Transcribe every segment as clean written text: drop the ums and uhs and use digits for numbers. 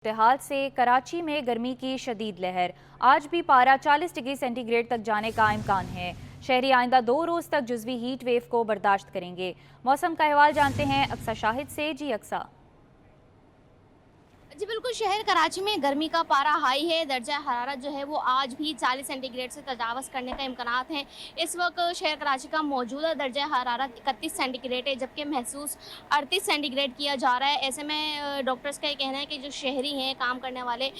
हाल से कराची में गर्मी की शदीद लहर। आज भी पारा 40 डिग्री सेंटीग्रेड तक जाने का इम्कान है। शहरी आइंदा 2 रोज तक जुज़वी हीट वेव को बर्दाश्त करेंगे। मौसम का अहवाल जानते हैं अक्सा शाहिद से। जी अक्सा। जी बिल्कुल, शहर कराची में गर्मी का पारा हाई है। दर्जा हरारत जो है वो आज भी 40 सेंटीग्रेड से तजावज़ करने का इम्कानात हैं। इस वक्त शहर कराची का मौजूदा दर्जा हरारत 31 सेंटीग्रेड है, जबकि महसूस 38 सेंटीग्रेड किया जा रहा है। ऐसे में डॉक्टर्स का ये कहना है कि जो शहरी हैं, काम करने वाले,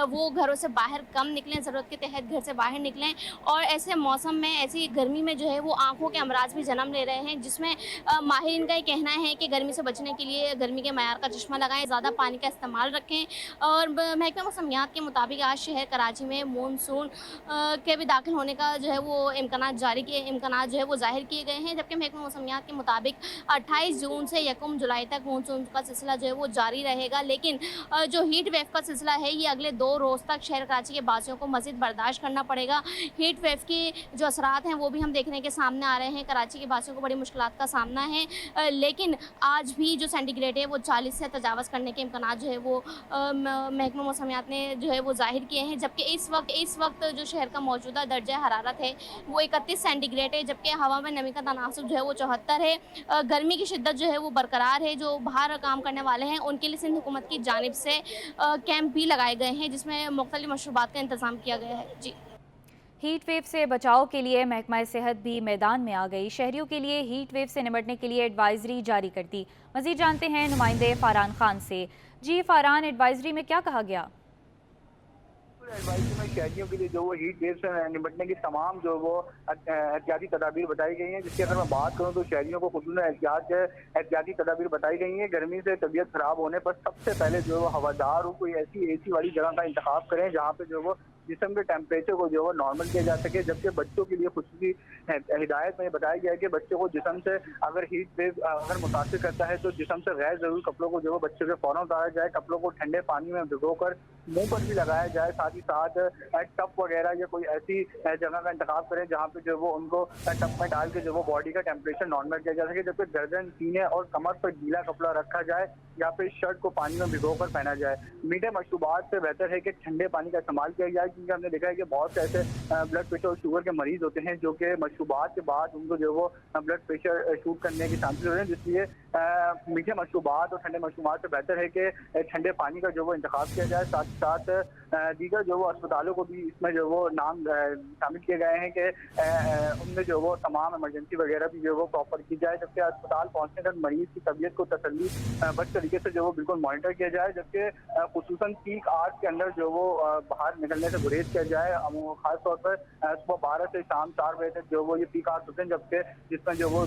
वो घरों से बाहर कम निकलें, ज़रूरत के तहत घर से बाहर निकलें। और ऐसे मौसम में, ऐसी गर्मी में जो है वो आँखों के अमराज भी जन्म ले रहे हैं, जिसमें माहिरीन का ये कहना है कि गर्मी से बचने के लिए गर्मी के मयार का चश्मा लगाएँ, ज़्यादा पानी का इस्तेमाल रखें। और महकमा मौसमियात के मुताबिक आज शहर कराची में मानसून के भी दाखिल होने का जो है वो इम्कानात जो है वो ज़ाहिर किए गए हैं। जबकि महकमा मौसमियात के मुताबिक 28 जून से 1 जुलाई तक मानसून का सिलसिला जो है वो जारी रहेगा। लेकिन जो हीट वेव का सिलसिला है, ये अगले 2 रोज़ तक शहर कराची के वासियों को मज़ीद बर्दाश्त करना पड़ेगा। हीट वेव के जो असरात हैं वो भी हम देखने के सामने आ रहे हैं। कराची के वासियों को बड़ी मुश्किलात का सामना है। लेकिन आज भी जो सेंटीग्रेड है वो 40 से तजावज़ करने के इम्कानात जो है वो महकमा मौसमियात ने जो है वो ज़ाहिर किए हैं। जबकि इस वक्त जो शहर का मौजूदा दर्जा हरारत है वो 31 सेंटीग्रेड है, जबकि हवा में नमी का तनासुब जो है वो 74 है। गर्मी की शिद्दत जो है वो बरकरार है। जो बाहर काम करने वाले हैं उनके लिए सिंध हुकूमत की जानिब से कैंप भी लगाए गए हैं, जिसमें मुख्तलिफ मशरूबात का इंतज़ाम किया गया है। जी। हीट वेव से बचाव के लिए महकमा सेहत भी मैदान में आ गई। शहरियों के लिए हीट वेव से निपटने के लिए एडवाइजरी जारी कर दी। मजीद जानते हैं नुमाइंदे फारान खान से। जी फारान, एडवाइजरी में क्या कहा गया? एडवाइजरी में शहरियों के लिए जो वो हीट वेव से निपटने की तमाम जो वो एहतियाती तदाबीर बताई गई हैं, जिसकी अगर मैं बात करूँ तो शहरियों को खुसूसन एहतियाती तदाबीर बताई गई हैं। गर्मी से तबीयत खराब होने पर सबसे पहले जो वो हवादार हो, कोई ऐसी एसी वाली जगह का इंतखाब करें जहाँ पे जो वो जिस्म के टेम्परेचर को जो वो नॉर्मल किया जा सके। जबकि बच्चों के लिए खुसूसी हिदायत में बताया गया है कि बच्चों को जिस्म से अगर हीट वेव अगर मुतासिर करता है तो जिस्म से गैर जरूरी कपड़ों को जो वो बच्चों के फौरन उतारा जाए। कपड़ों को ठंडे पानी में भिगोकर मुंह पर भी लगाया जाए। साथ ही साथ टप वगैरह या कोई ऐसी जगह का इंतखाब करें जहाँ पे जो वो उनको टप में डाल के जो वो बॉडी का टेम्परेचर नॉर्मल किया जा सके। जबकि गर्दन, सीने और कमर पर गीला कपड़ा रखा जाए या फिर शर्ट को पानी में भिगोकर पहना जाए। मीठे मशरूबात से बेहतर है कि ठंडे पानी का इस्तेमाल किया जाए, क्योंकि हमने देखा है कि बहुत से ऐसे ब्लड प्रेशर और शुगर के मरीज होते हैं जो कि मशरूबात के बाद उनको जो वो ब्लड प्रेशर शूट करने के चांसेस होते हैं। जिसलिए मीठे मशरूबात और ठंडे मशरूबात से बेहतर है कि ठंडे पानी का जो वो इंतखाब किया जाए। साथ ही साथ दीगर जो वो अस्पतालों को भी इसमें जो वो नाम शामिल किए गए हैं कि उनमें जो वो तमाम इमरजेंसी वगैरह भी जो वो प्रॉपर की जाए। जबकि अस्पताल पहुंचने तक मरीज की तबीयत को तसल्ली बख्श तरीके से जो वो बिल्कुल मॉनिटर किया जाए। जबकि खुसूसन पीक आवर्स के अंदर जो वो बाहर निकलने से गुरेज किया जाए। खास तौर पर सुबह 12 से शाम 4 बजे तक जो वो ये पीक आवर्स होते हैं, जबकि जिसमें जो वो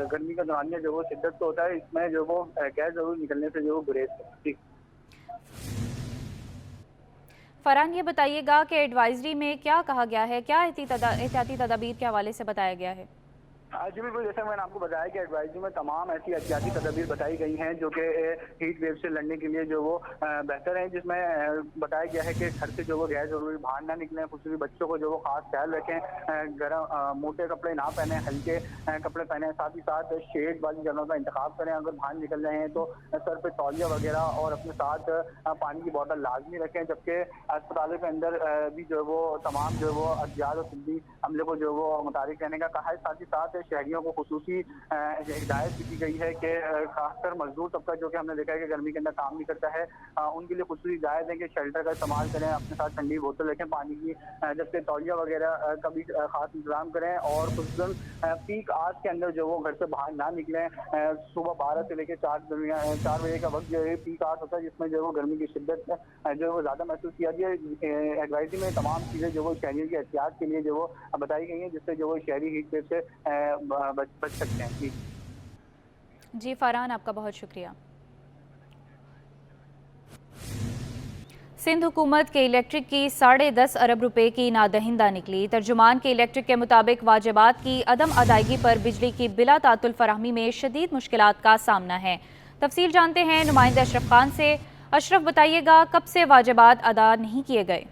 गर्मी का दौरानिया जो वो शिद्दत तो होता है, इसमें जो वो गैर जरूरी निकलने से जो वो गुरेज करती। फरहान, ये बताइएगा कि एडवाइजरी में क्या कहा गया है, क्या एहतियाती तदाबीर के हवाले से बताया गया है? जी बिल्कुल, जैसे मैंने आपको बताया कि एडवाइजरी में तमाम ऐसी एहतियाती तदाबीर बताई गई हैं जो कि हीट वेव से लड़ने के लिए जो वो बेहतर हैं। जिसमें बताया गया है कि घर से जो वो गैर जरूरी बाहर ना निकलें, खुसूसी बच्चों को जो वो खास ख्याल रखें, गर्म मोटे कपड़े ना पहने, हल्के कपड़े पहने। साथ ही साथ शेड वाली जगहों का इंतखाब करें। अगर बाहर निकल रहे हैं तो सर पे तौलिया वगैरह और अपने साथ पानी की बोतल लाजमी रखें। जबकि अस्पतालों के अंदर भी जो वो तमाम जो वो अज्ञात और तिब्बी अमले को जो वो मुतारिक रहने का कहा है। साथ ही साथ शहरियों को खुसूसी हिदायत भी दी गई है कि खासकर मजदूर तबका जो कि हमने देखा है कि गर्मी के अंदर काम नहीं करता है, उनके लिए खुसूसी हिदायत है कि शेल्टर का इस्तेमाल करें, अपने साथ ठंडी बोतल रखें पानी की। जबकि तौलिया वगैरह का भी खास इंतजाम करें। और खुसूसन पीक आवर्स के अंदर जो वो घर से बाहर ना निकलें। सुबह 12 से लेकर 4 बजे का वक्त जो है पीक आवर्स होता है, जिसमें जो वो गर्मी की शिद्दत जो है वो ज़्यादा महसूस किया गया। एडवाइजरी में तमाम चीज़ें जो वो शहरियों की एहतियात के लिए जो वो बताई गई हैं, जिससे जो वो शहरी हीट वेव से बच सकते हैं। जी फरहान, आपका बहुत शुक्रिया। सिंध हुकूमत के इलेक्ट्रिक की 10.5 अरब रुपए की नादहिंदा निकली। तर्जुमान के इलेक्ट्रिक के मुताबिक वाजिबात की अदम अदायगी पर बिजली की बिला तातुल फराहमी में शदीद मुश्किलात का सामना है। तफसील जानते हैं नुमाइंदा अशरफ खान से। अशरफ, बताइएगा कब से वाजिबात अदा नहीं किए गए?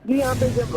जी, यहाँ पे जब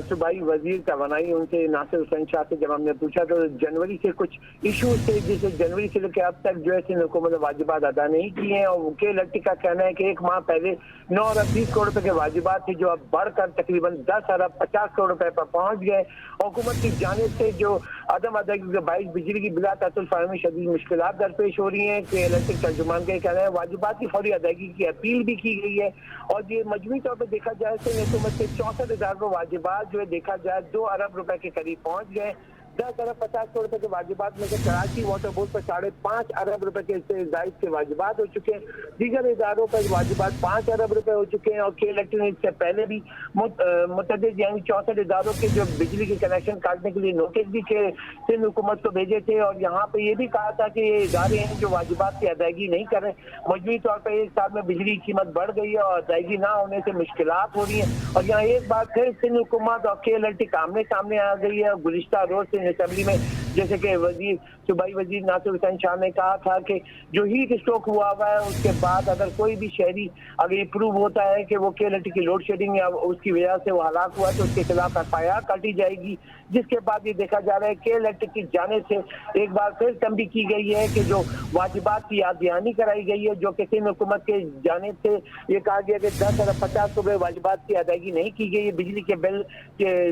सूबाई वजीर तवानाई उनसे नासिर हुसैन शाह से जब हमने पूछा तो जनवरी से कुछ इशूज थे, जिसे जनवरी से लेकर अब तक जो है सिंध हुकूमत ने वाजिबात अदा नहीं किए हैं। और वकील लट्टी का कहना है कि 1 माह पहले 9 अरब 20 करोड़ रुपए के वाजिबात थे, जो अब बढ़कर तकरीबन 10 अरब 50 करोड़ रुपए पर पहुंच गए। हुकूमत की जानिब से जो अदम अदायगी के बाइस बिजली की बिला तातुल फराहमी शदीद मुश्किलात दरपेश हो रही हैं कि इलेक्ट्रिक तर्जुमान का कहना है वाजिबात की फौरी अदायगी की अपील भी की गई है। और ये मजमूई तौर पर देखा जाए तो हुकूमत के 64,000 को वाजिबात जो है देखा जाए 2 अरब रुपए के करीब पहुंच गए। 10 अरब 50 करोड़ रुपए के वाजिबात में से कराची वाटर बोर्ड पर 5.5 अरब रुपए के जायद के वाजिबात हो चुके हैं। दीगर इदारों पर वाजिबात 5 अरब रुपए हो चुके हैं। और KLT ने इससे पहले भी मुतअद्दिद यानी 64 इदारों के जो बिजली के कनेक्शन काटने के लिए नोटिस भी के सिंध हुकूमत को भेजे थे। और यहाँ पे ये भी कहा था कि ये इदारे हैं जो वाजिबात की अदायगी नहीं कर रहे। मजबूरी तौर पर एक साल में बिजली की कीमत बढ़ गई है और अदायगी ना होने से मुश्किलात हो रही है। और यहाँ एक बार फिर सिंध हुकूमत और KLT आमने सामने आ गई है। गुज़िश्ता रोज सिंध असेंबली में जैसे कि सूबाई वजीर नासिर हुसैन शाह ने कहा था कि जो हीट स्ट्रोक हुआ है उसके बाद अगर कोई भी शहरी अगर ये प्रूव होता है कि वो KLT की लोड शेडिंग या उसकी वजह से वो हलाक हुआ तो उसके खिलाफ FIR काटी जाएगी। जिसके बाद ये देखा जा रहा है KLT की जाने से एक बार फिर तंबी की गई है कि जो वाजिबात की याद दहानी कराई गई है, जो कि सिंध हुकूमत के जाने से ये कहा गया कि 10 अरब 50 रुपए वाजिबात की अदायगी नहीं की गई है। बिजली के बिल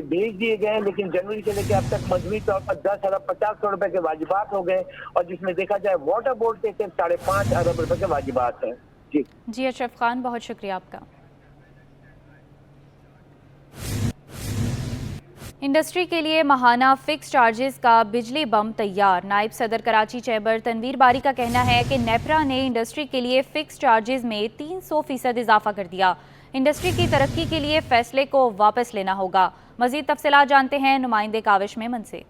भेज दिए गए हैं, लेकिन जनवरी से लेकर अब तक मजमूई तौर पर 10 अरब 50 करोड़ रुपए के वाजिबात हो गए। और जिसमें देखा जाए वाटर बोर्ड से सिर्फ 5.5 अरब रुपए के वाजिबात हैं। जी अशरफ खान, बहुत शुक्रिया आपका। इंडस्ट्री के लिए माहाना फिक्स चार्जेस का बिजली बम तैयार। नायब सदर कराची चैम्बर तनवीर बारी का कहना है कि नेपरा ने इंडस्ट्री के लिए फिक्स चार्जेस में 300% इजाफा कर दिया। इंडस्ट्री की तरक्की के लिए फैसले को वापस लेना होगा। मजीद तफसीलात जानते हैं नुमाइंदे काविश मेमन से।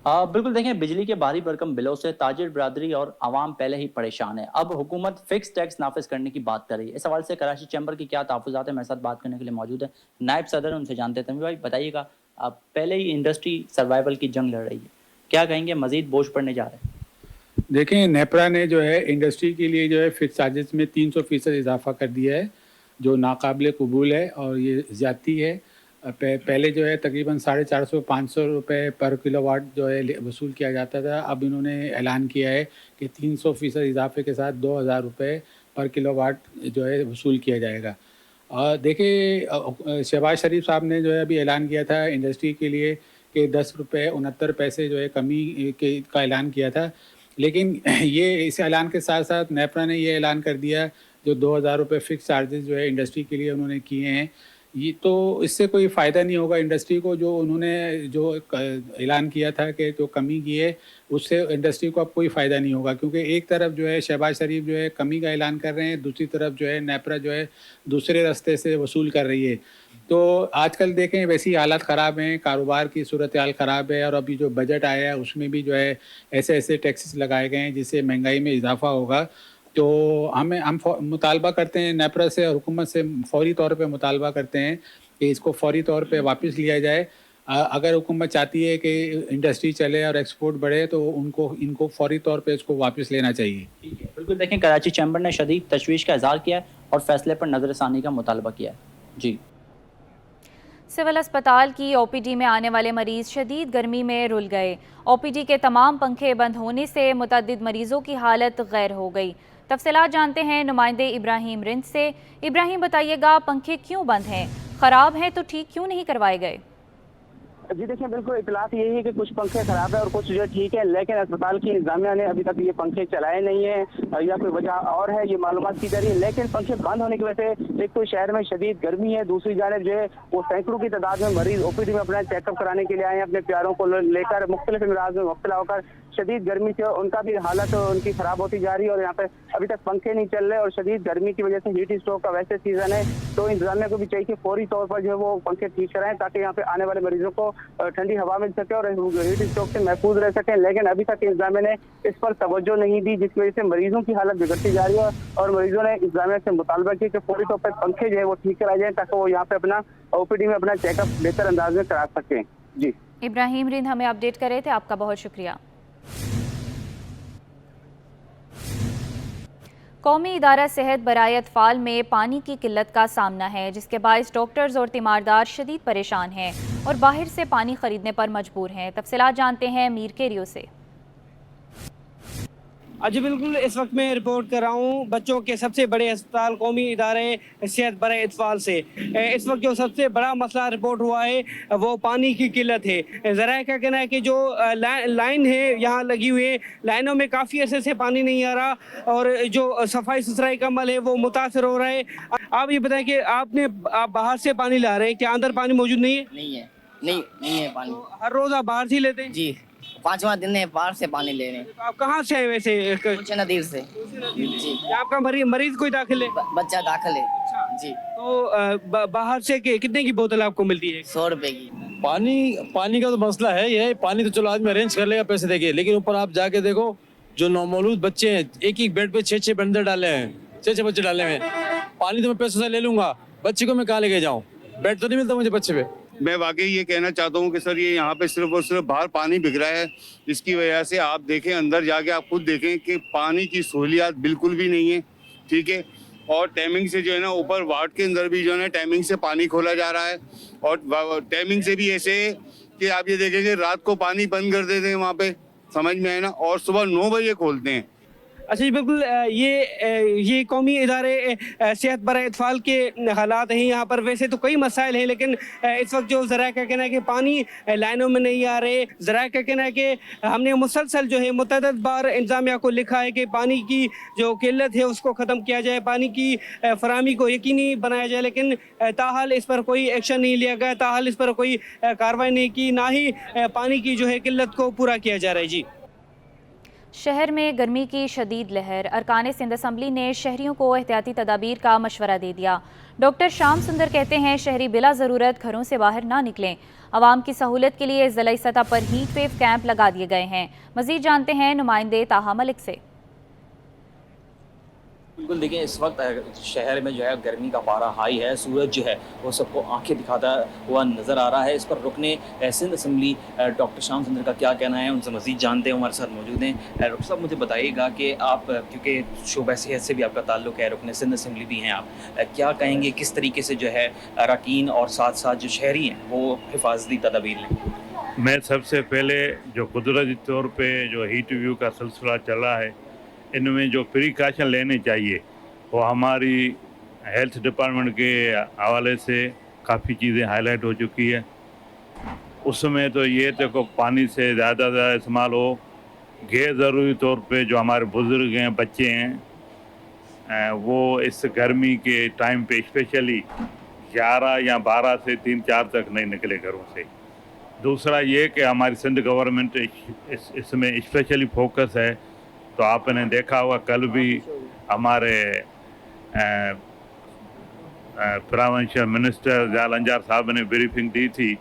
बिल्कुल देखें, बिजली के भारी भरकम बिलों से ताजिर बरादरी और आवाम पहले ही परेशान है। अब हुकूमत फिक्स टैक्स नाफिज करने की बात कर रही है। इस हवाले से कराची चैम्बर की क्या तहफ़्फ़ुज़ात है, मेरे साथ बात करने के लिए मौजूद है नायब सदर, उनसे जानते हैं। तनवीर भाई बताइएगा, अब पहले ही इंडस्ट्री सर्वाइवल की जंग लड़ रही है, क्या कहेंगे, मजीद बोझ पड़ने जा रहे हैं? देखें, नेपरा ने जो है इंडस्ट्री के लिए जो है फिक्स चार्जेस में 300% इजाफा कर दिया है, जो नाकाबिल कबूल है और ये ज़्यादती है। पहले जो है तकरीबन 450-500 रुपये पर किलोवाट जो है वसूल किया जाता था। अब इन्होंने ऐलान किया है कि 300% इजाफे के साथ 2000 रुपये पर किलोवाट जो है वसूल किया जाएगा। और देखिए, शहबाज शरीफ साहब ने जो है अभी ऐलान किया था इंडस्ट्री के लिए कि 10 रुपये 69 पैसे जो है कमी का ऐलान किया था। लेकिन ये इस ऐलान के साथ साथ नेपरा ने ये ऐलान कर दिया जो 2000 रुपये फ़िक्स चार्जेस जो है इंडस्ट्री के लिए उन्होंने किए हैं, ये तो इससे कोई फ़ायदा नहीं होगा इंडस्ट्री को। जो उन्होंने जो ऐलान किया था कि जो कमी की है उससे इंडस्ट्री को अब कोई फ़ायदा नहीं होगा, क्योंकि एक तरफ जो है शहबाज शरीफ जो है कमी का ऐलान कर रहे हैं, दूसरी तरफ जो है नेपरा जो है दूसरे रास्ते से वसूल कर रही है। तो आजकल देखें वैसी हालत ख़राब हैं, कारोबार की सूरत हाल ख़राब है। और अभी जो बजट आया है उसमें भी जो है ऐसे ऐसे टैक्सेस लगाए गए हैं जिससे महंगाई में इजाफा होगा। तो हम मुतालबा करते हैं नेपरा से और हुकूमत से, फौरी तौर पे मुतालबा करते हैं कि इसको फौरी तौर पे वापस लिया जाए। अगर हुकूमत चाहती है कि इंडस्ट्री चले और एक्सपोर्ट बढ़े तो इनको फौरी तौर पे इसको वापस लेना चाहिए। ठीक है, बिल्कुल देखें, कराची चैम्बर ने शदीद तशवीश का इजहार किया है और फैसले पर नजरसानी का मुतालबा किया है। जी, सिविल अस्पताल की OPD में आने वाले मरीज शदीद गर्मी में रुल गए। OPD के तमाम पंखे बंद होने से मुतअद्दिद मरीजों की हालत गैर हो गई। तफसीलात जानते हैं नुमाइंदे इब्राहिम रिंद से। इब्राहिम बताइएगा, पंखे क्यों बंद हैं, ख़राब हैं तो ठीक क्यों नहीं करवाए गए? जी देखिए, बिल्कुल इतलात यही है कि कुछ पंखे खराब है और कुछ जो ठीक है, लेकिन अस्पताल की इंतजामिया ने अभी तक ये पंखे चलाए नहीं है या कोई वजह और है, ये मालूमात की जा रही है। लेकिन पंखे बंद होने की वजह से एक तो शहर में शदीद गर्मी है, दूसरी जानिब जो है वो सैकड़ों की तादाद में मरीज OPD में अपना चेकअप कराने के लिए आए हैं, अपने प्यारों को लेकर मुख्तलिफ अमराज में मुब्तला होकर शदीद गर्मी से उनका भी हालत उनकी खराब होती जा रही है। और यहाँ पे अभी तक पंखे नहीं चल रहे और शदीद गर्मी की वजह से हीट स्ट्रोक का वैसे सीजन है, तो इंतजामिया को भी चाहिए कि फौरी तौर पर जो है वो पंखे ठीक कराएं ताकि यहाँ पे आने वाले मरीजों को ठंडी हवा मिल सके और हीट स्ट्रोक से महफूज रह सकें। लेकिन अभी तक इंतजामिया ने इस पर तवज्जो नहीं दी, जिसकी वजह से मरीजों की हालत बिगड़ती जा रही है। और मरीजों ने इंतजामिया से मुतालबा किया कि फौरी तौर पर पंखे जो है वो ठीक कराए जाए ताकि वो यहाँ पे अपना OPD में अपना चेकअप बेहतर अंदाज में करा सकें। जी, इब्राहिम रिंद हमें अपडेट कर रहे थे, आपका बहुत शुक्रिया। कौमी इदारा सेहत बराए अतफाल में पानी की किल्लत का सामना है, जिसके बायस डॉक्टर्स और तीमारदार शदीद परेशान हैं और बाहर से पानी खरीदने पर मजबूर हैं। तफसीलात जानते हैं मीर केरियो से। जी बिल्कुल, इस वक्त मैं रिपोर्ट कर रहा हूँ बच्चों के सबसे बड़े अस्पताल कौमी इदारे सेहत बराए इत्फाल से। इस वक्त जो सबसे बड़ा मसला रिपोर्ट हुआ है वो पानी की किल्लत है। ज़रा का कहना है कि जो लाइन है यहाँ लगी हुई है, लाइनों में काफ़ी अरसे से पानी नहीं आ रहा और जो सफाई सुथराई का अमल है वो मुतासर हो रहा है। आप ये बताएं कि आप बाहर से पानी ला रहे हैं, क्या अंदर पानी मौजूद नहीं है? नहीं है पानी। तो हर रोज़ आप बाहर से ही लेते हैं? जी, 5वां दिन है बाहर से पानी ले रहे हैं। आप कहाँ से हैं वैसे? कुछ नदीर से। जी, क्या आपका मरीज कोई दाखिल है? बच्चा दाखिल है। जी। तो बाहर से कितने की बोतल आपको मिलती है? 100 रुपए की। पानी का तो मसला है ये। पानी तो चलो आदमी अरेंज कर लेगा पैसे देके, लेकिन ऊपर आप जाके देखो जो नौमौलूद बच्चे हैं, एक बेड पे 6 बंदर डाले हैं, 6 बच्चे डाले हैं। पानी तो मैं पैसों से ले लूंगा, बच्चे को मैं कहाँ लेके जाऊँ? बेड तो नहीं मिलता मुझे बच्चे पे। मैं वाकई ये कहना चाहता हूँ कि सर ये यहाँ पे सिर्फ और सिर्फ बाहर पानी बिक रहा है। इसकी वजह से आप देखें, अंदर जाके आप खुद देखें कि पानी की सहूलियात बिल्कुल भी नहीं है। ठीक है, और टाइमिंग से जो है ना, ऊपर वार्ड के अंदर भी जो है ना टाइमिंग से पानी खोला जा रहा है और टाइमिंग से भी ऐसे कि आप ये देखेंगे रात को पानी बंद कर देते हैं वहाँ पे, समझ में आए ना, और सुबह 9 बजे खोलते हैं। अच्छा जी बिल्कुल, ये कौमी इदारे सेहत बराए इत्फाल के हालात हैं यहाँ पर। वैसे तो कई मसाइल हैं, लेकिन इस वक्त जो ज़रा का कहना है कि पानी लाइनों में नहीं आ रहे। ज़रा का कहना है कि हमने मुसलसल जो है मुतअद्दिद बार इंतज़ामिया को लिखा है कि पानी की जो किल्लत है उसको ख़त्म किया जाए, पानी की फराहमी को यकीनी बनाया जाए, लेकिन ताहाल इस पर कोई एक्शन नहीं लिया गया, ताहाल इस पर कोई कार्रवाई नहीं की, ना ही पानी की जो है किल्लत को पूरा किया जा रहा है। जी, शहर में गर्मी की शदीद लहर। अरकान सिंध असम्बली ने शहरियों को एहतियाती तदाबीर का मशवरा दे दिया। डॉक्टर श्याम सुंदर कहते हैं शहरी बिला ज़रूरत घरों से बाहर ना निकलें। आवाम की सहूलत के लिए ज़िलाई सतह पर हीट वेव कैंप लगा दिए गए हैं। मज़ीद जानते हैं नुमाइंदे ताहा मलिक से। बिल्कुल, देखिए इस वक्त शहर में जो है गर्मी का पारा हाई है, सूरज जो है वो सबको आंखें दिखाता हुआ नज़र आ रहा है। इस पर रुकने सिंध असम्बली डॉक्टर श्याम सुंदर का क्या कहना है, उनसे मज़ीद जानते हैं। हमारे साथ मौजूद हैं। डॉक्टर साहब, मुझे बताइएगा कि आप, क्योंकि शोबा सेहत से भी आपका ताल्लुक़ है, रुकने सिंध असम्बली भी हैं आप, क्या कहेंगे किस तरीके से जो है अरकान और साथ साथ जो शहरी हैं वो हिफाजती तदाबीर लें? मैं सबसे पहले जो कुदरती तौर पर जो हीट वेव का सिलसिला चला है, इनमें जो प्रिकॉशन लेने चाहिए वो हमारी हेल्थ डिपार्टमेंट के हवाले से काफ़ी चीज़ें हाईलाइट हो चुकी है। उसमें तो ये देखो, पानी से ज़्यादा इस्तेमाल हो, गैर ज़रूरी तौर पे जो हमारे बुज़ुर्ग हैं, बच्चे हैं, वो इस गर्मी के टाइम पे स्पेशली 11 या 12 से 3-4 तक नहीं निकले घरों से। दूसरा ये कि हमारी सिंध गवर्नमेंट इसमें स्पेशली फोकस है। तो आपने देखा होगा कल भी हमारे प्रोविंशियल मिनिस्टर ज़याल अंजार साहब ने ब्रीफिंग दी थी।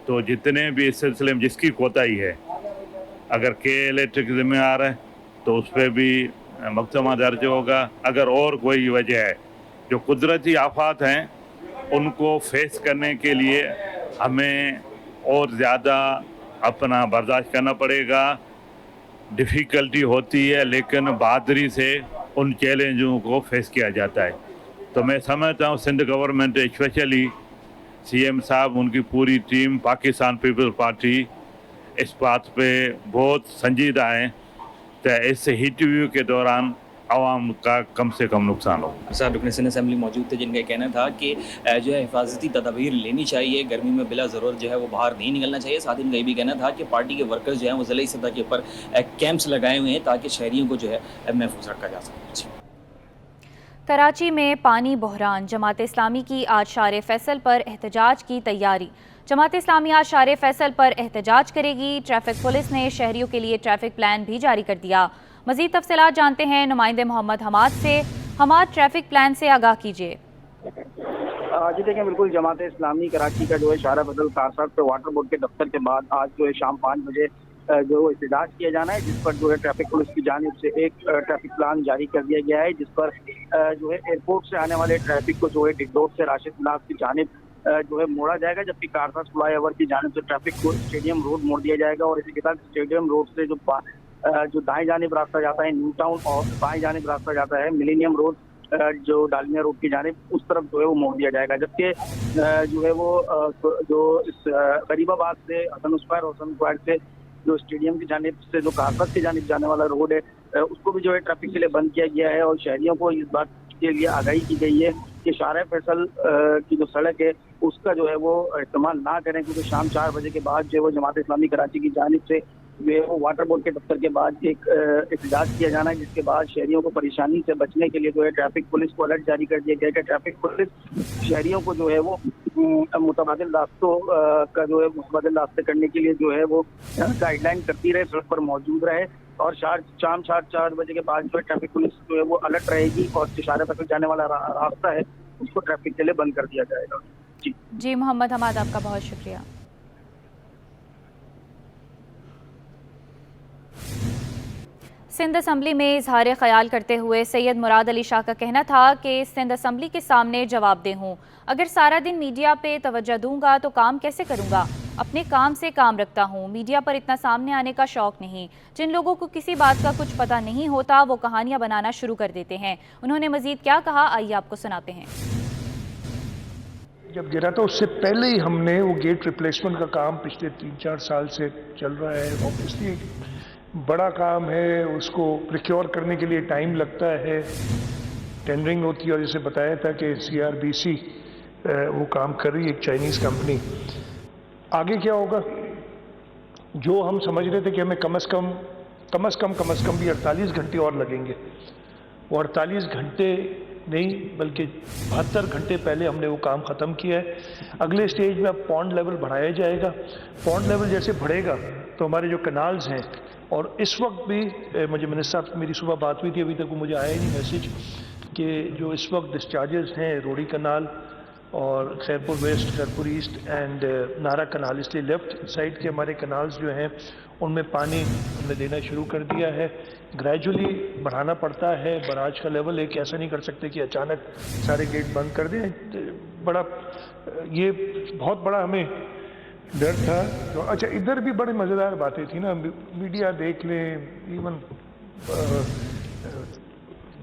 तो जितने भी इस सिलसिले में जिसकी कोताही है, अगर के इलेक्ट्रिक ज़िम्मेदार है तो उस पर भी मुकदमा दर्ज होगा। अगर और कोई वजह है, जो कुदरती आफात हैं उनको फेस करने के लिए हमें और ज़्यादा अपना बर्दाश्त करना पड़ेगा। डिफ़िकल्टी होती है, लेकिन बहादुरी से उन चैलेंजों को फेस किया जाता है। तो मैं समझता हूँ सिंध गवर्नमेंट, स्पेशली सीएम साहब, उनकी पूरी टीम, पाकिस्तान पीपल्स पार्टी इस बात पे बहुत संजीदा है कि इस हीट वेव के दौरान आवाम का कम से कम नुकसान हो। सर, रुकने सिंध असम्बली मौजूद थे जिनका कहना था कि जो है हिफाजती तदाबीर लेनी चाहिए, गर्मी में बिला ज़रूरत जो है वो बाहर नहीं निकलना चाहिए। साथ ही उनका ये भी कहना था कि पार्टी के वर्कर्स जो हैं वो ज़िला सतह के ऊपर कैंप्स लगाए हुए हैं ताकि शहरियों को जो है महफूज रखा जा सके। कराची में पानी बहरान। जमात इस्लामी की आज शार फैसल पर एहतजाज की तैयारी। जमात इस्लामी आज शार फैसल पर एहतजाज करेगी। ट्रैफिक पुलिस ने शहरियों के लिए ट्रैफिक प्लान भी जारी कर दिया। मज़ीद तफसीलात जानते हैं नुमाइंदे मोहम्मद हमाद से। हमाद, ट्रैफिक प्लान से आगाह कीजिए। जी देखिए, बिल्कुल जमात इस्लामी कराची का जो है शार फैसल कारसाज पे वाटर बोर्ड के दफ्तर के बाद आज जो है शाम 5 बजे जो एहतजाज किया जाना है, जिस पर जो है ट्रैफिक पुलिस की जानिब से एक ट्रैफिक प्लान जारी कर दिया गया है, जिस पर जो है एयरपोर्ट से आने वाले ट्रैफिक को जो है डिगडोर से राशिद मिनाज की जानिब जो है मोड़ा जाएगा, जबकि कारसाज फ्लाई ओवर की जानिब से ट्रैफिक को स्टेडियम रोड मोड़ दिया जाएगा। और इसी के साथ स्टेडियम रोड से जो जो दाएं जानिब रास्ता जाता है न्यू टाउन और बाएं जानिब रास्ता जाता है मिलेनियम रोड जो डालमिया रोड की जानिब, उस तरफ जो है वो मोड़ दिया जाएगा। जबकि जो है वो जो इस गरीबाबाद से हसन स्क्वायर से जो स्टेडियम की जानिब से जो कासगंज की जानिब जाने वाला रोड है उसको भी जो है ट्रैफिक के लिए बंद किया गया है और शहरियों को इस बात के लिए आगाही की गई है कि शाहरा फैसल की जो सड़क है उसका जो है वो इस्तेमाल ना करें, क्योंकि शाम 4 बजे के बाद जो है वो जमात इस्लामी कराची की जानिब से जो है वो वाटर बोर्ड के दफ्तर के बाद एक एहतजाज किया जाना है, जिसके बाद शहरियों को परेशानी से बचने के लिए जो है ट्रैफिक पुलिस को अलर्ट जारी कर दिया गया है कि ट्रैफिक पुलिस शहरियों को जो है वो मुतबादिल रास्तों का जो है मुतबादिल रास्ते करने के लिए जो है वो गाइडलाइन करती रहे, सड़क पर मौजूद रहे और शाम 4 बजे के बाद जो है ट्रैफिक पुलिस जो है वो अलर्ट रहेगी और शाहरा फैसल जाने वाला रास्ता है उसको ट्रैफिक के लिए बंद कर दिया जाएगा। जी मोहम्मद हमाद, आपका बहुत शुक्रिया। सिंध असम्बली में इजहार ख्याल करते हुए सैयद मुराद अली शाह का कहना था कि सिंध असम्बली के सामने जवाबदेह हूँ, अगर सारा दिन मीडिया पे तवज्जो दूंगा तो काम कैसे करूँगा, अपने काम से काम रखता हूँ, मीडिया पर इतना सामने आने का शौक नहीं। जिन लोगों को किसी बात का कुछ पता नहीं होता वो कहानियाँ बनाना शुरू कर देते हैं। उन्होंने मजीद क्या कहा, आइए आपको सुनाते हैं। जब गिरा तो उससे पहले ही हमने वो गेट रिप्लेसमेंट का काम पिछले 3-4 साल से चल रहा है। ऑब्वियसली बड़ा काम है, उसको प्रिक्योर करने के लिए टाइम लगता है, टेंडरिंग होती है और जैसे बताया था कि CRBC वो काम कर रही है, एक चाइनीज़ कंपनी। आगे क्या होगा, जो हम समझ रहे थे कि हमें कम से कम भी 48 घंटे और लगेंगे, वो 48 घंटे नहीं बल्कि 72 घंटे पहले हमने वो काम ख़त्म किया है। अगले स्टेज में अब पॉन्ड लेवल बढ़ाया जाएगा। पॉन्ड लेवल जैसे बढ़ेगा तो हमारे जो कनाल्स हैं, और इस वक्त भी मुझे मिनिस्टर साहब मेरी सुबह बात हुई थी, अभी तक वो मुझे आया नहीं मैसेज कि जो इस वक्त डिस्चार्जेस हैं रोडी कनाल और Khairpur west, Khairpur east and Nara canal, इसलिए लेफ्ट साइड के हमारे कनाल्स जो हैं उनमें पानी हमने देना शुरू कर दिया है। ग्रेजुअली बढ़ाना पड़ता है बराज का लेवल, एक ऐसा नहीं कर सकते कि अचानक सारे गेट बंद कर दें। ये बहुत बड़ा हमें डर था। तो अच्छा, इधर भी बड़ी मज़ेदार बातें थी ना, मीडिया देख लें, इवन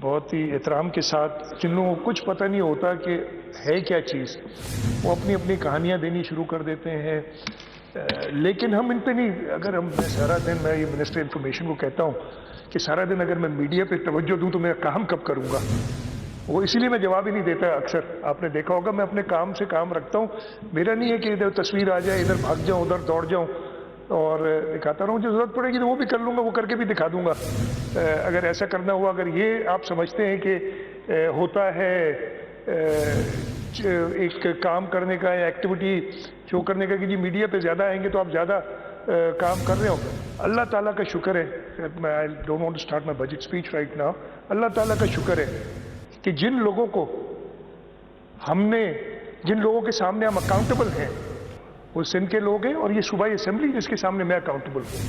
बहुत ही एहतराम के साथ जिन लोगों को कुछ पता नहीं होता कि है क्या चीज़, वो अपनी अपनी कहानियाँ देनी शुरू कर देते हैं। लेकिन हम इन पे नहीं, अगर हम सारा दिन, मैं ये मिनिस्टर इन्फॉर्मेशन को कहता हूँ कि सारा दिन अगर मैं मीडिया पे तवज्जो दूँ तो मैं काम कब करूँगा, वो इसीलिए मैं जवाब ही नहीं देता। अक्सर आपने देखा होगा मैं अपने काम से काम रखता हूँ। मेरा नहीं है कि इधर तस्वीर आ जाए, इधर भाग जाऊँ, उधर दौड़ जाऊँ और दिखाता रहूँ। जो ज़रूरत पड़ेगी तो वो भी कर लूँगा, वो करके भी दिखा दूँगा अगर ऐसा करना हुआ। अगर ये आप समझते हैं कि होता है एक काम करने का या एक्टिविटी शो करने का कि जी मीडिया पे ज़्यादा आएंगे तो आप ज़्यादा काम कर रहे हो, अल्लाह ताला का शुक्र है। मैं I don't want to start my budget speech right now. Allah ताला का शुक्र है कि जिन लोगों के सामने हम अकाउंटेबल हैं वो सिंध के लोग हैं, और ये सूबाई असेंबली जिसके सामने मैं अकाउंटेबल हूँ।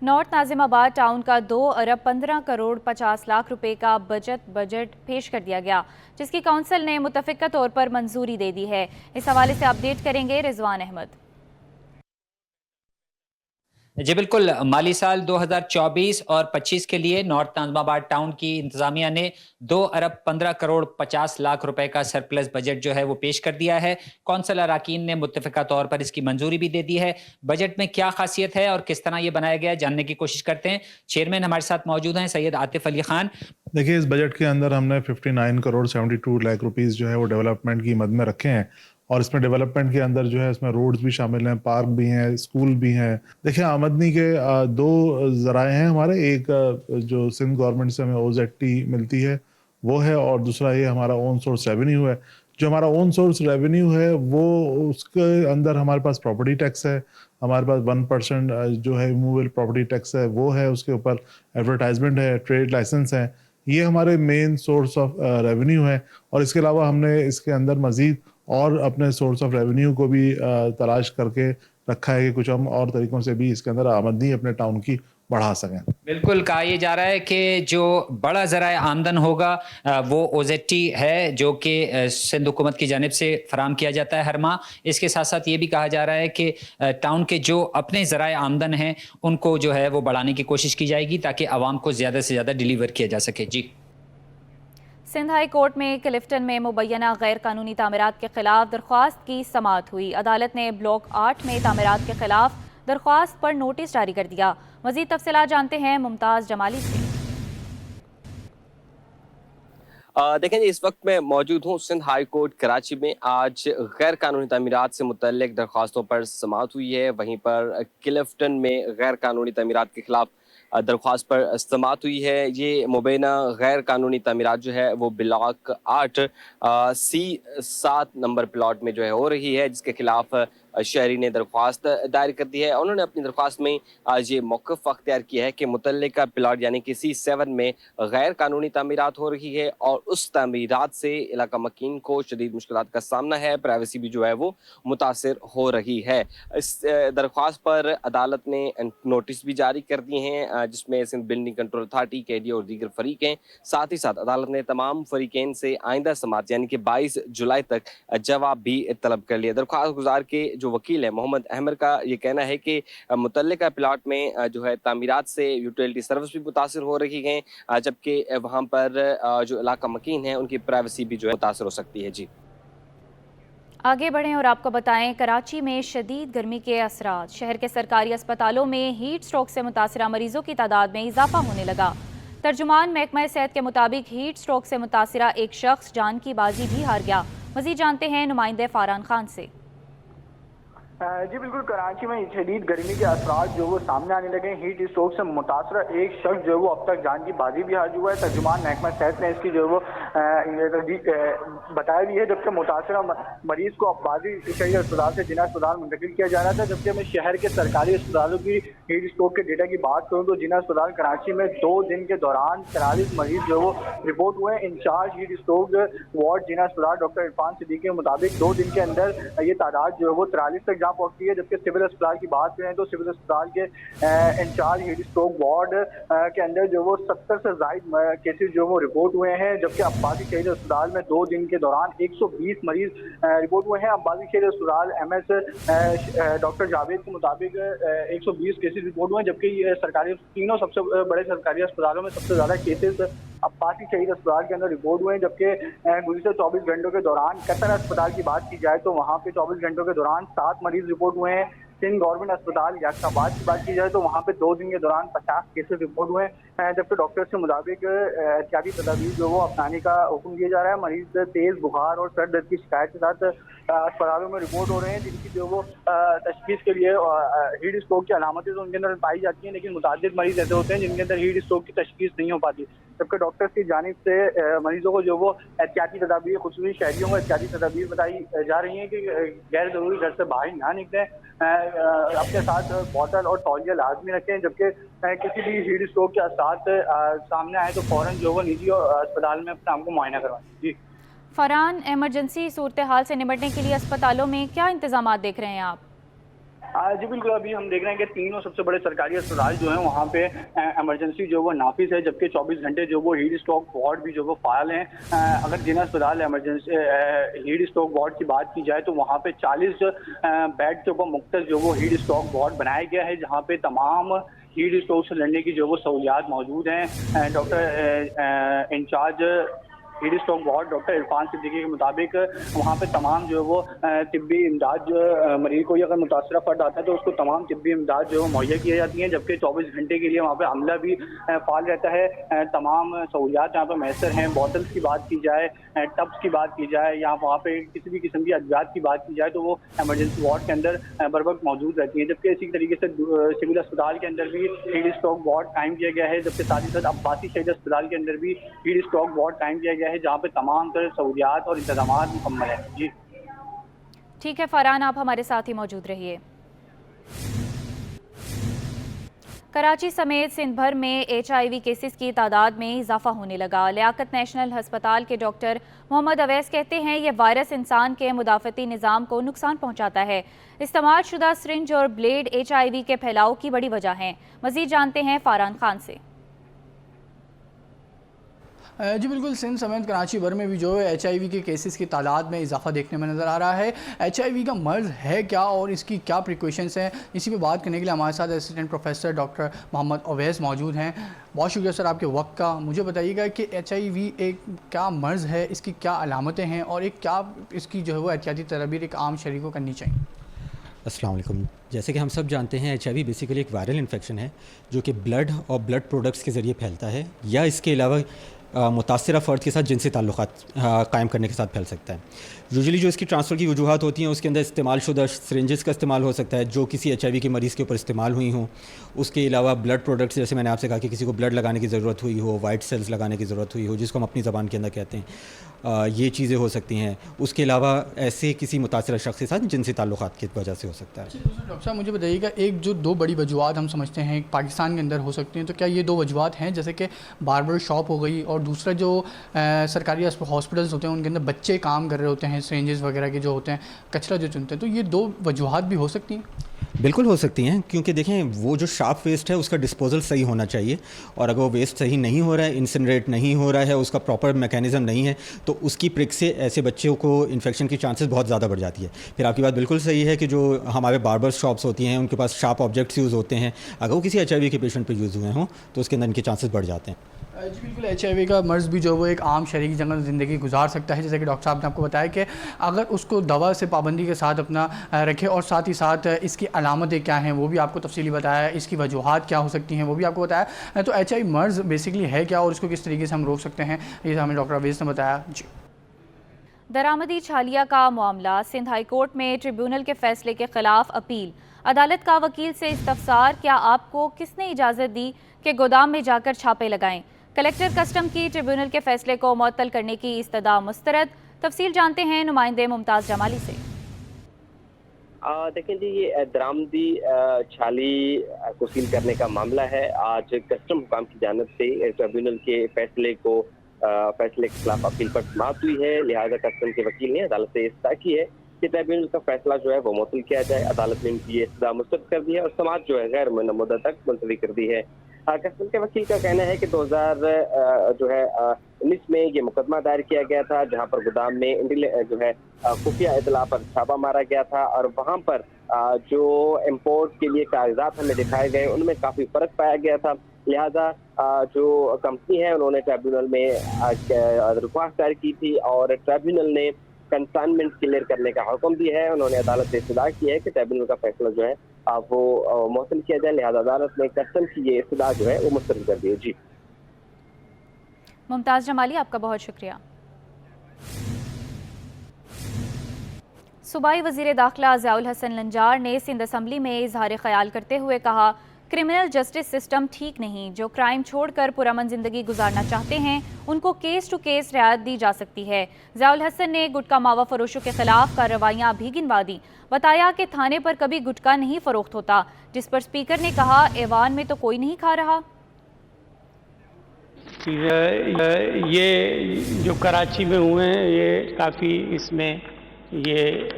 नॉर्थ नाजिमाबाद टाउन का 2 अरब 15 करोड़ 50 लाख रुपए का बजट पेश कर दिया गया, जिसकी काउंसिल ने मुतफिका तौर पर मंजूरी दे दी है। इस हवाले से अपडेट करेंगे रिजवान अहमद। जी बिल्कुल, माली साल 2024 और 25 के लिए नॉर्थ नाजिमाबाद टाउन की इंतजामिया ने 2 अरब 15 करोड़ 50 लाख रुपए का सरप्लस बजट जो है वो पेश कर दिया है। कौंसिल अराकीन ने मुत्तफिका तौर पर इसकी मंजूरी भी दे दी है। बजट में क्या खासियत है और किस तरह ये बनाया गया है, जानने की कोशिश करते हैं। चेयरमैन हमारे साथ मौजूद हैं सैयद आतिफ अली खान। देखिए, इस बजट के अंदर हमने 59 करोड़ 72 लाख रुपीस जो है वो डेवलपमेंट की मद में रखे हैं, और इसमें डेवलपमेंट के अंदर जो है इसमें रोड्स भी शामिल हैं, पार्क भी हैं, स्कूल भी हैं। देखिए, आमदनी के 2 ज़राए हैं हमारे, एक जो सिंध गवर्नमेंट से हमें OZT मिलती है वो है, और दूसरा ये हमारा ओन सोर्स रेवेन्यू है। जो हमारा ओन सोर्स रेवेन्यू है वो उसके अंदर हमारे पास प्रॉपर्टी टैक्स है, हमारे पास 1% जो है रिमूवेबल प्रॉपर्टी टैक्स है वो है, उसके ऊपर एडवर्टाइजमेंट है, ट्रेड लाइसेंस है। ये हमारे मेन सोर्स ऑफ रेवेन्यू है, और इसके अलावा हमने इसके अंदर मज़ीद और अपने सोर्स ऑफ रेवेन्यू को भी तलाश करके रखा है कि कुछ हम और तरीक़ों से भी इसके अंदर आमदनी अपने टाउन की बढ़ा सकें। बिल्कुल, कहा यह जा रहा है कि जो बड़ा ज़राए आमदन होगा वो ओजेटी है जो कि सिंध हुकूमत की जानिब से फराम किया जाता है हर माह। इसके साथ साथ ये भी कहा जा रहा है कि टाउन के जो अपने ज़राए आमदन हैं उनको जो है वो बढ़ाने की कोशिश की जाएगी ताकि आवाम को ज़्यादा से ज़्यादा डिलीवर किया जा सके। जी, सिंध हाई कोर्ट में क्लिफ्टन में मुबैना गैर कानूनी तामीरात के खिलाफ दरख्वास्त की समाअत हुई। अदालत ने ब्लॉक 8 में तामीरात के खिलाफ दरख्वास्त पर नोटिस जारी कर दिया। मज़ीद तफसीलात जानते हैं मुमताज़ जमाली से। देखें, इस वक्त मैं मौजूद हूँ सिंध हाई कोर्ट कराची में। आज गैर कानूनी तामीरात से मुतल्लिक दरख्वास्तों पर समाअत हुई है। वहीं पर क्लिफ्टन में गैर कानूनी तामीरात के खिलाफ दरख्वास्त पर समाअत हुई है। ये मुबैना गैर कानूनी तामीरात जो है वो ब्लॉक 8 C7 नंबर प्लॉट में जो है हो रही है, जिसके खिलाफ शहरी ने दरख्वास्त दायर कर दी है। उन्होंने अपनी दरख्वास्त में आज ये मौक़िफ़ अख्तियार किया है कि मुतल्लिका प्लॉट यानी कि C7 में गैर कानूनी तामीरात हो रही है और उस तामीरात से इलाका मकीन को शदीद मुश्किलात का सामना है, प्राइवेसी भी जो है वो मुतासिर हो रही है। इस दरख्वास्त पर अदालत ने नोटिस भी जारी कर दिए हैं, जिसमें Sindh building control authority, KDA और दीगर फरीक हैं। साथ ही साथ अदालत ने तमाम फरीकैन से आइंदा समाअत यानी कि 22 जुलाई तक जवाब भी तलब कर लिया। दरख्वास्त गुजार के जो वकील है मोहम्मद अहमद का ये कहना है कि मुतल्लिका प्लाट में जो है तामीरात से यूटिलिटी सर्विस भी मुतासिर हो रही हैं, जबकि वहाँ पर जो इलाका मकीन है उनकी प्राइवेसी भी जो है मुतासिर हो सकती है। जी, आगे बढ़ें और आपको बताएं, कराची में शदीद गर्मी के असरात। शहर के सरकारी अस्पतालों में हीट स्ट्रोक से मुतासरा मरीजों की तादाद में इजाफा होने लगा। तर्जुमान महकमा सेहत के मुताबिक हीट स्ट्रोक से मुतासरा एक शख्स जान की बाजी भी हार गया। मज़ीद जानते हैं नुमाइंदे फारान खान से। जी बिल्कुल, कराची में शदीद गर्मी के असरात जो वो सामने आने लगे। हीट स्ट्रोक से मुतासरा एक शख्स जो है वो अब तक जान की बाजी भी हार हुआ है। तर्जुमान महकमा सेहत ने इसकी जो है वो बताया भी है, जबकि मुतासरा मरीज को अब्बासी शहरी अस्पताल से जिला अस्पताल मुंतकिल किया जा रहा था। जबकि मैं शहर के सरकारी अस्पतालों की हीट स्ट्रोक के डेटा की बात करूँ तो जिला अस्पताल कराची में 2 दिन के दौरान 43 मरीज जो वो रिपोर्ट हुए हैं। इंचार्ज हीट स्ट्रोक वार्ड जिला अस्पताल डॉक्टर इरफान सिद्दीकी के मुताबिक 2 दिन के अंदर ये तादाद जो है वो 43 तक पहुंचती है। जबकि सिविल अस्पताल की बात करें तो सिविल अस्पताल के इंचार्ज हीट स्ट्रोक वार्ड के अंदर जो वो 70 से ज़ायद केसेस जो वो रिपोर्ट हुए हैं। जबकि अब्बासी शहीद अस्पताल में 2 दिन के दौरान 120 मरीज रिपोर्ट हुए हैं। अब्बासी शहीद अस्पताल MS डॉक्टर जावेद के मुताबिक 120 केसेस रिपोर्ट हुए हैं, जबकि सरकारी तीनों सबसे बड़े सरकारी अस्पतालों में सबसे ज़्यादा केसेस अब्बासी शहीद अस्पताल के अंदर रिपोर्ट हुए हैं। जबकि गुज़िश्ता 24 घंटों के दौरान कतर अस्पताल की बात की जाए तो वहाँ पे 24 घंटों के दौरान 7 मरीज रिपोर्ट हुए हैं। सिंध गवर्नमेंट अस्पताल याकसाबाद की बात की जाए तो वहाँ पे 2 दिन के दौरान 50 केसेस रिपोर्ट हुए हैं। जबकि डॉक्टर के मुताबिक एहतियाती तदाबीर जो वो अपनाने का हुक्म दिया जा रहा है। मरीज तेज बुखार और सर दर्द की शिकायत के साथ अस्पतालों में रिपोर्ट हो रहे हैं, जिनकी जो वो तशखीस के लिए हीट स्ट्रोक की अलामतें तो उनके अंदर पाई जाती हैं, लेकिन मुतादिद मरीज ऐसे होते हैं जिनके अंदर हीट स्ट्रोक की तशखीस नहीं हो पाती। जबकि डॉक्टर्स की जानिब से मरीजों को जो वो एहतियाती तदाबीर, खुसूसी शहरियों को एहतियाती तदाबीर बताई जा रही हैं कि गैर ज़रूरी घर से बाहर ना निकलें, अपने साथ बोतल और तौलिया लाजमी रखें। जबकि किसी भी हीट स्ट्रोक के असरात सामने आए तो फ़ौरन जो वो निजी अस्पताल में अपने आपको मुआयना करवाएं। जी फरहान, इमरजेंसी सूरत हाल से निपटने के लिए अस्पतालों में क्या इंतजाम देख रहे हैं आप? जी बिल्कुल, अभी हम देख रहे हैं कि तीनों सबसे बड़े सरकारी अस्पताल जो हैं वहाँ पे इमरजेंसी जो वो नाफिज है, जबकि 24 घंटे जो वो हीट स्ट्रोक वार्ड भी जो वो फाइल हैं। अगर जिला अस्पताल इमरजेंसी हीट स्ट्रोक वार्ड की बात की जाए तो वहाँ पे 40 बेड के ऊपर मुख्तस जो वो हीट स्ट्रोक वार्ड बनाया गया है, जहाँ पे तमाम हीट स्ट्रोक से लड़ने की जो वो सहूलियात मौजूद हैं। Doctor incharge heat stroke ward doctor Irfan Siddiqui के मुताबिक वहाँ पे तमाम जो है वो तिब्बी इमदाद जो मरीज को अगर मुतासरा फर्द आता है तो उसको तमाम तिब्बी इमदाद जो है मुहैया की जाती हैं। जबकि 24 घंटे के लिए वहाँ पे अमला भी फाल रहता है। तमाम सहूलियात यहाँ पे मैसर हैं। बोतल्स की बात की जाए, टब्स की बात की जाए, या वहाँ पे किसी भी किस्म की अद्वियात की बात की जाए तो वो इमरजेंसी वार्ड के अंदर बर वक्त मौजूद रहती हैं। जबकि इसी तरीके से सिविल अस्पताल के अंदर भी हीट स्ट्रोक वार्ड कायम किया गया है। जबकि साथ ही साथ अब्बासी शहीद अस्पताल के अंदर भी हीट स्ट्रोक वार्ड कायम किया गया है, जहाँ पे तमाम तरह सहूलियात और इंतजामात मुकम्मल है। जी ठीक है फरहान, आप हमारे साथ ही मौजूद रहिए। कराची समेत सिंध भर में HIV केसेस की तादाद में इजाफा होने लगा। लियाकत नेशनल हस्पताल के डॉक्टर मोहम्मद अवैस कहते हैं ये वायरस इंसान के मुदाफ़ती निज़ाम को नुकसान पहुंचाता है। इस्तेमाल शुदा सिरिंज और ब्लेड HIV के फैलाव की बड़ी वजह हैं। मज़ीद जानते हैं फ़ारान खान से। जी बिल्कुल, सिंध समेत कराची भर में भी जो है HIV के केसेस की तादाद में इजाफा देखने में नज़र आ रहा है। HIV का मर्ज़ है क्या और इसकी क्या प्रिकॉशंस हैं, इसी पे बात करने के लिए हमारे साथ assistant professor doctor Mohammad Awais मौजूद हैं। बहुत शुक्रिया सर आपके वक्त का। मुझे बताइएगा कि HIV एक क्या मर्ज़ है, इसकी क्या अलामतें हैं और एक क्या इसकी जो है वो एहतियाती तदबीर एक आम शहरी को करनी चाहिए। अस्सलाम वालेकुम। जैसे कि हम सब जानते हैं HIV बेसिकली एक वायरल इन्फेक्शन है जो कि ब्लड और ब्लड प्रोडक्ट्स के ज़रिए फैलता है या इसके अलावा मुतासिरा फ़र्द के साथ जिनसी ताल्लुक़ात कायम करने के साथ फैल सकता है। यूजुअली जो इसकी ट्रांसफ़र की वजूहत होती हैं उसके अंदर इस्तेमाल शुदा सिरिंजेस का इस्तेमाल हो सकता है जो किसी HIV के मरीज़ के ऊपर इस्तेमाल हुई हों। उसके अलावा ब्लड प्रोडक्ट्स, जैसे मैंने आपसे कहा कि किसी को ब्लड लगाने की ज़रूरत हुई हो, वाइट सेल्स लगाने की ज़रूरत हुई हो, जिसको हम अपनी ज़बान के अंदर कहते हैं, ये चीज़ें हो सकती हैं। उसके अलावा ऐसे किसी मुतासिरा शख्स के साथ जिनसी ताल्लुक़ात की वजह से हो सकता है। डॉक्टर साहब मुझे बताइएगा, एक जो दो बड़ी वजूहत हम समझते हैं पाकिस्तान के अंदर हो सकती हैं, तो क्या ये दो वजूहत हैं जैसे कि बार्बर शॉप हो गई और दूसरा जो सरकारी हॉस्पिटल्स होते हैं उनके अंदर बच्चे काम कर रहे होते हैं, सिरिंजेस वगैरह के जो होते हैं, कचरा जो चुनते हैं, तो ये दो वजूहत भी हो सकती हैं? बिल्कुल हो सकती हैं, क्योंकि देखें वो जो शार्प वेस्ट है उसका डिस्पोजल सही होना चाहिए और अगर वो वेस्ट सही नहीं हो रहा है, इंसिनरेट नहीं हो रहा है, उसका प्रॉपर मैकेनिज़्म नहीं है, तो उसकी प्रिक से ऐसे बच्चों को इन्फेक्शन की चांसेस बहुत ज़्यादा बढ़ जाती है। फिर आपकी बात बिल्कुल सही है कि जो हमारे बार्बर शॉप्स होती हैं उनके पास शार्प ऑब्जेक्ट्स यूज़ होते हैं, अगर वो किसी HIV के पेशेंट पर यूज़ हुए हों तो उसके अंदर इनके चांसेस बढ़ जाते हैं। जी बिल्कुल, HIV का मर्ज़ भी जो वो एक आम शहरी की जंगल ज़िंदगी गुजार सकता है, जैसे कि डॉक्टर साहब ने आपको बताया कि अगर उसको दवा से पाबंदी के साथ अपना रखे और साथ ही साथ इसकी अलामतें क्या हैं वो भी आपको तफसीली बताया, इसकी वजूहात क्या हो सकती हैं वो भी आपको बताया। तो HIV मर्ज़ बेसिकली है क्या और इसको किस तरीके से हम रोक सकते हैं, ये हमें डॉक्टर अवैस ने बताया। जी, दरामदी छालिया का मामला, सिंध हाई कोर्ट में ट्रिब्यूनल के फैसले के खिलाफ अपील। अदालत का वकील से इस्तफसार, क्या आपको किसने इजाज़त दी कि गोदाम में जाकर छापे लगाएं? कलेक्टर कस्टम की ट्रिब्यूनल के फैसले को मुअत्तल करने की इस्तदा मुस्तरद। तफसील जानते हैं नुमाइंदे मुमताज़ जमाली से। देखें जी, ये दरामदी छाली को सील करने का मामला है। आज कस्टम हुकाम की जानिब से ट्रिब्यूनल के फैसले के खिलाफ अपील पर समाअत हुई है। लिहाजा कस्टम के वकील ने अदालत से इस्तदा की है कि ट्रिब्यूनल का फैसला जो है वो मुअत्तल किया जाए। अदालत ने इनकी ये इस्तदा मुस्तरद कर दी है और समाअत जो है गैर मुअय्यन मुद्दत तक मुलतवी कर दी है। कस्टम के वकील का कहना है कि 2019 में ये मुकदमा दायर किया गया था जहां पर गोदाम में जो है खुफिया इतला पर छापा मारा गया था और वहां पर जो इम्पोर्ट के लिए कागजात हमें दिखाए गए उनमें काफ़ी फ़र्क पाया गया था। लिहाजा जो कंपनी है उन्होंने ट्रिब्यूनल में दरख्वास्त दायर की थी और ट्रिब्यूनल ने कंसाइनमेंट क्लियर करने का हुक्म दिया है। उन्होंने अदालत से इस्तदा की है कि ट्रिब्यूनल का फैसला जो है वो मुअत्तल किया जाए। लिहाजा अदालत ने कस्टम की ये इस्तदा जो है वो मुस्तरद कर दी है। जी मुमताज़ जमाली, आपका बहुत शुक्रिया। सूबाई वज़ीर दाखिला ज़ियाउल हसन लंजार ने सिंध असम्बली में इजहार ख्याल करते हुए कहा, क्रिमिनल जस्टिस सिस्टम ठीक नहीं। जो क्राइम छोड़कर पुरअमन ज़िंदगी गुजारना चाहते हैं उनको केस टू केस रियायत दी जा सकती है। ज़ियाउल हसन ने गुटखा मावा फरोशों के खिलाफ कार्रवाइयाँ भी गिनवा दी। बताया कि थाने पर कभी गुटखा नहीं फरोख्त होता, जिस पर स्पीकर ने कहा ऐवान में तो कोई नहीं खा रहा। ये जो कराची में हुए हैं ये काफ़ी इसमें ये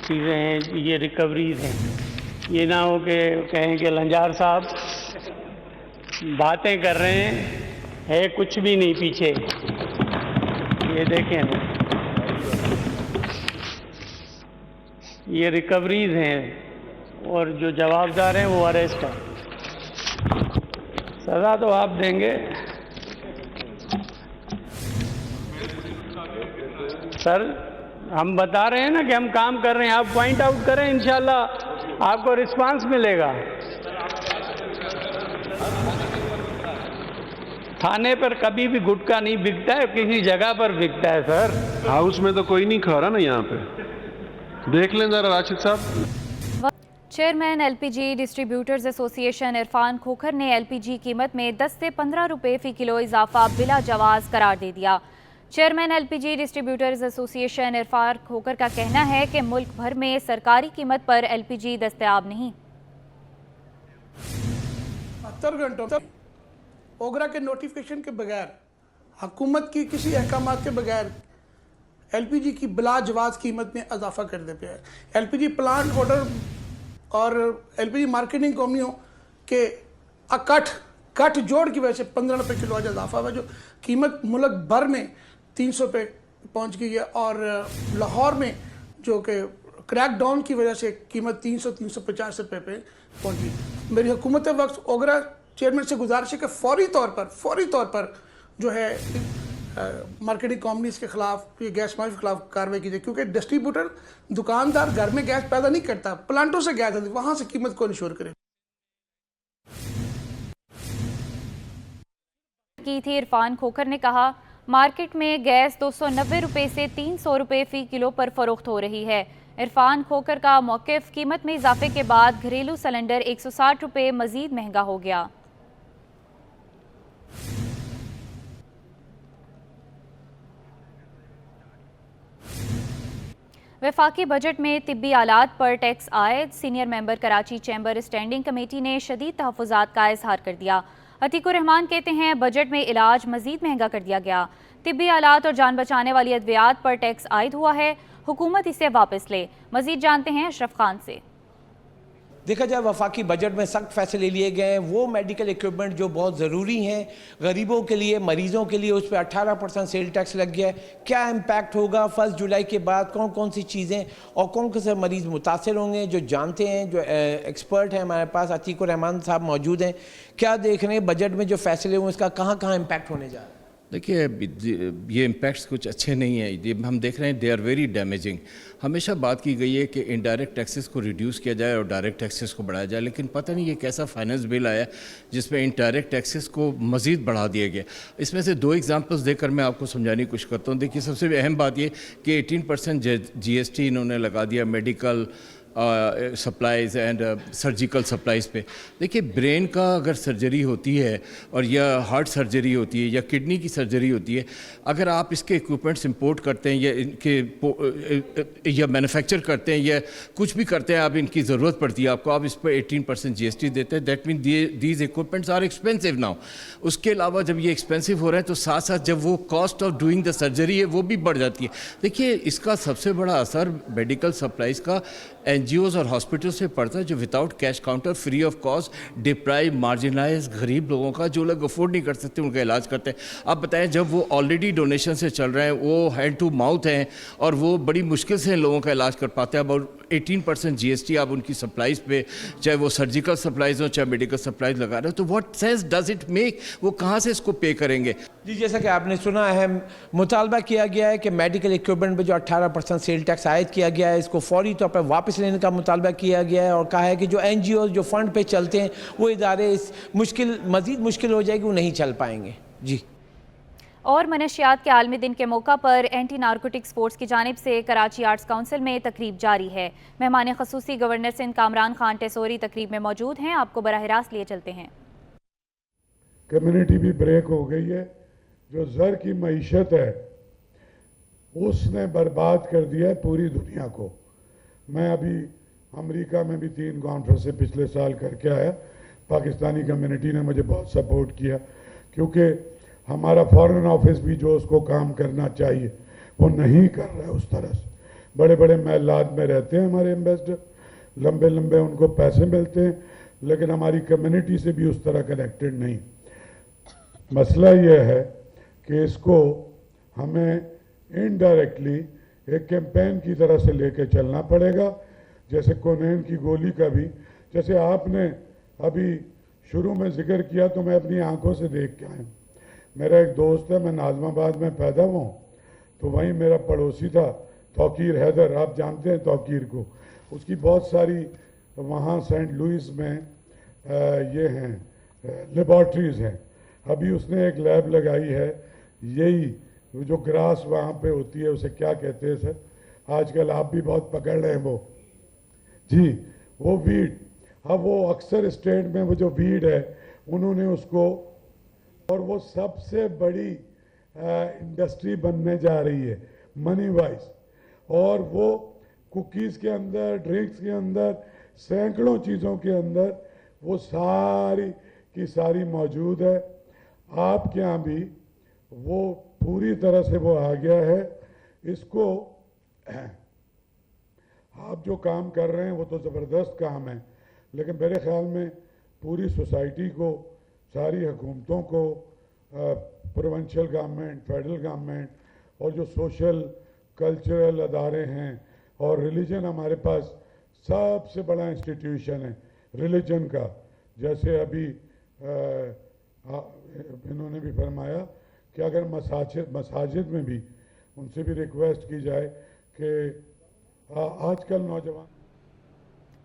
चीज़ें हैं, ये रिकवरीज हैं। ये ना हो कि कहें कि लंजार साहब बातें कर रहे हैं, है कुछ भी नहीं पीछे। ये देखें, ये रिकवरीज हैं और जो जवाबदार हैं वो अरेस्ट है। सज़ा तो आप देंगे सर, हम बता रहे हैं ना कि हम काम कर रहे हैं, आप पॉइंट आउट करें, इंशाल्लाह आपको रिस्पांस मिलेगा। थाने पर कभी भी गुटखा नहीं बिकता है, किसी जगह पर बिकता है सर। हाउस में तो कोई नहीं खा रहा ना, यहाँ पे देख लें जरा राशिद साहब। Chairman LPG distributors association Irfan Khokhar ने LPG कीमत में 10 से 15 रुपए फ़ी किलो इजाफा बिला जवाज करार दे दिया। Chairman LPG distributors association Irfan Khokhar का कहना है कि मुल्क भर में सरकारी कीमत पर LPG दस्तयाब नहीं। 72 घंटों तक ओगरा के नोटिफिकेशन के बगैर, हुकूमत की किसी अहकाम के बगैर LPG की बिलाजवाज कीमत में इजाफा कर देते हैं। LPG प्लांट ऑर्डर और LPG मार्केटिंग कंपनियों के कट जोड़ की वजह से 15 रुपये किलो आज इजाफा हुआ, जो कीमत मुल्क भर में 300 रुपये पहुँच गई है। और लाहौर में जो कि क्रैक डाउन की वजह से कीमत 300-350 रुपये पे पहुँच गई। मेरी हुकूमत वक्त ओगरा चेयरमैन से गुजारिश है कि फौरी तौर पर जो है मार्केटिंग कंपनीज के खिलाफ, ये गैस माफिया के खिलाफ कार्रवाई की जाए, क्योंकि डिस्ट्रीब्यूटर दुकानदार घर में गैस पैदा नहीं करता, प्लांटों से गैस आती, वहां से कीमत को इंश्योर करे। की थी इरफान खोखर ने कहा, मार्केट में गैस 290 रुपये से 300 रुपये फी किलो पर फरोख्त हो रही है। इरफान खोखर का मौक़िफ़, कीमत में इजाफे के बाद घरेलू सिलेंडर 160 रुपये मजीद महंगा हो गया। वफाकी बजट में तिब्बी आलात पर टैक्स आयद, senior member Karachi chamber standing committee ने शदीद तहफ़्फ़ुज़ात का इजहार कर दिया। अतीकुर रहमान कहते हैं, बजट में इलाज मजीद महंगा कर दिया गया। तिब्बी आलात और जान बचाने वाली अद्वियात पर टैक्स आयद हुआ है, हुकूमत इसे वापस ले। मजीद जानते हैं अशरफ खान से। देखा जाए वफाकी बजट में सख्त फैसले लिए गए हैं। वो मेडिकल इक्विपमेंट जो बहुत ज़रूरी हैं गरीबों के लिए, मरीज़ों के लिए, उस पर 18% सेल टैक्स लग गया है। क्या इम्पैक्ट होगा 1 जुलाई के बाद, कौन कौन सी चीज़ें और कौन कौन से मरीज़ मुतासर होंगे, जो जानते हैं, जो एक्सपर्ट हैं हमारे पास अतीकुर रहमान साहब मौजूद हैं। क्या देख रहे हैं बजट में जो फैसले हुए इसका कहाँ कहाँ इम्पैक्ट होने जा रहा है? देखिए, ये इम्पैक्ट्स कुछ अच्छे नहीं हैं, ये हम देख रहे हैं, दे आर वेरी डैमेजिंग। हमेशा बात की गई है कि इनडायरेक्ट टैक्सेस को रिड्यूस किया जाए और डायरेक्ट टैक्सेस को बढ़ाया जाए, लेकिन पता नहीं ये कैसा फाइनेंस बिल आया जिसमें इनडायरेक्ट टैक्सेस को मज़ीद बढ़ा दिया गया। इसमें से 2 एग्जांपल्स देकर मैं आपको समझाने की कोशिश करता हूँ। देखिए, सबसे अहम बात ये कि 18% GST इन्होंने लगा दिया medical supplies and surgical supplies पे। देखिए, ब्रेन का अगर सर्जरी होती है और या हार्ट सर्जरी होती है या किडनी की सर्जरी होती है, अगर आप इसके इक्विपमेंट्स इंपोर्ट करते हैं या इनके या मैन्युफैक्चर करते हैं या कुछ भी करते हैं, आप इनकी ज़रूरत पड़ती है आपको, आप इस पर 18% GST देते हैं। That mean these equipments are expensive now. उसके अलावा जब ये एक्सपेंसिव हो रहे हैं तो साथ साथ जब वो cost of doing the surgery है वो भी बढ़ जाती है। देखिए, इसका सबसे बड़ा असर मेडिकल सप्लाइज़ का NGOs और हॉस्पिटल से पड़ता है, जो without cash counter, free of cost, deprive, marginalize गरीब लोगों का, जो लोग अफोर्ड नहीं कर सकते, उनका इलाज करते हैं। आप बताएं, जब वो ऑलरेडी डोनेशन से चल रहे हैं, वो हैंड टू माउथ हैं और वो बड़ी मुश्किल से लोगों का इलाज कर पाते हैं। अब 18% GST आप उनकी सप्लाइज़ पे, चाहे वो सर्जिकल सप्लाइज़ हो चाहे मेडिकल सप्लाइज लगा रहे हो, तो what sense does it make? वो कहाँ से इसको पे करेंगे? जी, जैसा कि आपने सुना है, मुतालबा किया गया है कि मेडिकल इक्विपमेंट पर जो 18% सेल टैक्स आयद किया गया है, इसको फौरी तौर पर वापस लेने का मुतालबा किया गया है और कहा है कि जो NGOs जो फंड पे चलते हैं वो इदारे इस मज़ीद मुश्किल हो जाएगी, वो नहीं चल पाएंगे। जी। और मनशियात के आलमी दिन के मौका पर एंटी नारकोटिक स्पोर्ट्स की जानिब से कराची आर्ट्स काउंसिल में तकरीब जारी है। मेहमान खसूसी गवर्नर सिंध कामरान खान टेसोरी तकरीब में मौजूद हैं। आपको बराह रास्त लिए चलते हैं। कम्युनिटी भी ब्रेक हो गई है। जो ज़र की मईशत है उसने बर्बाद कर दिया है पूरी दुनिया को। मैं अभी अमेरिका में भी 3 कॉन्फ्रेंसें पिछले साल करके आया। पाकिस्तानी कम्युनिटी ने मुझे बहुत सपोर्ट किया, क्योंकि हमारा फॉरेन ऑफिस भी जो उसको काम करना चाहिए वो नहीं कर रहा है उस तरह से। बड़े बड़े महलात में रहते हैं हमारे एम्बेसडर, लंबे लंबे उनको पैसे मिलते हैं, लेकिन हमारी कम्युनिटी से भी उस तरह कनेक्टेड नहीं। मसला यह है कि इसको हमें इनडायरेक्टली एक कैंपेन की तरह से लेके चलना पड़ेगा। जैसे कोनेन की गोली का भी, जैसे आपने अभी शुरू में जिक्र किया, तो मैं अपनी आंखों से देख के आया। मेरा एक दोस्त है, मैं नाजमाबाद में पैदा हुआ, तो वहीं मेरा पड़ोसी था तौकीर हैदर, आप जानते हैं तौकीर को। उसकी बहुत सारी वहाँ सेंट लुइस में ये हैं लेबॉर्ट्रीज़ हैं। अभी उसने एक लैब लगाई है, यही जो ग्रास वहाँ पे होती है उसे क्या कहते हैं सर, आजकल आप भी बहुत पकड़ रहे हैं वो जी, वो वीड। अब वो अक्सर स्टेट में वो जो वीड है उन्होंने उसको, और वो सबसे बड़ी इंडस्ट्री बनने जा रही है मनी वाइज, और वो कुकीज़ के अंदर, ड्रिंक्स के अंदर, सैकड़ों चीज़ों के अंदर वो सारी की सारी मौजूद है। आपके यहाँ भी वो पूरी तरह से वो आ गया है। इसको आप जो काम कर रहे हैं वो तो ज़बरदस्त काम है, लेकिन मेरे ख्याल में पूरी सोसाइटी को, सारी हुकूमतों को, प्रोविंशियल गवर्नमेंट, फेडरल गवर्नमेंट और जो सोशल कल्चरल अदारे हैं और रिलीजन, हमारे पास सबसे बड़ा इंस्टीट्यूशन है रिलीजन का। जैसे अभी इन्होंने भी फरमाया कि अगर मसाजिद में भी उनसे भी रिक्वेस्ट की जाए कि आजकल नौजवान।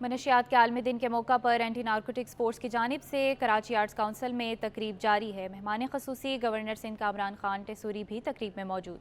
मनशियात के आलमी दिन के मौका पर एंटी नारकोटिक्स फोर्स की जानिब से कराची आर्ट्स काउंसिल में तकरीब जारी है। मेहमान खसूसी गवर्नर सिंध कामरान खान टेसूरी भी तकरीब में मौजूद।